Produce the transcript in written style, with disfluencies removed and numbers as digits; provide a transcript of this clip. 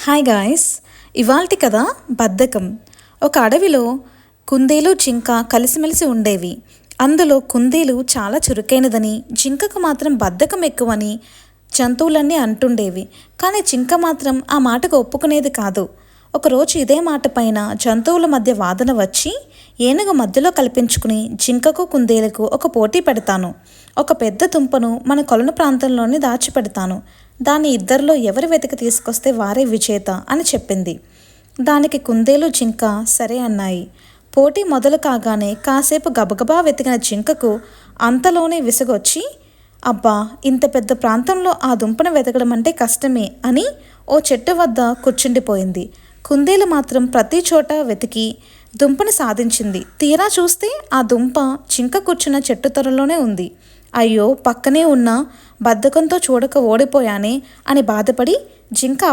Hi guys, ఇవాల్టి కథ బద్ధకం. ఒక అడవిలో కుందేలు జింక కలిసిమెలిసి ఉండేవి. అందులో కుందేలు చాలా చురుకైనదని, జింకకు మాత్రం బద్ధకం ఎక్కువని జంతువులన్నీ అంటుండేవి. కానీ జింక మాత్రం ఆ మాటకు ఒప్పుకునేది కాదు. ఒకరోజు ఇదే మాట పైన జంతువుల మధ్య వాదన వచ్చి ఏనుగు మధ్యలో కల్పించుకుని జింకకు కుందేలకు ఒక పోటీ పెడతాను. ఒక పెద్ద తుంపను మన కొలను ప్రాంతంలోనే దాచిపెడతాను. దాన్ని ఇద్దరిలో ఎవరు వెతికి తీసుకొస్తే వారే విజేత అని చెప్పింది. దానికి కుందేలు జింక సరే అన్నాయి. పోటీ మొదలు కాగానే కాసేపు గబగబా వెతికిన జింకకు అంతలోనే విసుగొచ్చి, అబ్బా, ఇంత పెద్ద ప్రాంతంలో ఆ దుంపను వెతకడం అంటే కష్టమే అని ఓ చెట్టు వద్ద కూర్చుండిపోయింది. కుందేలు మాత్రం ప్రతి చోట వెతికి దుంపను సాధించింది. తీరా చూస్తే ఆ దుంప జింక కూర్చున్న చెట్టు త్వరలోనే ఉంది. అయ్యో, పక్కనే ఉన్న బద్ధకంతో చూడక ఓడిపోయానే అని బాధపడి జింక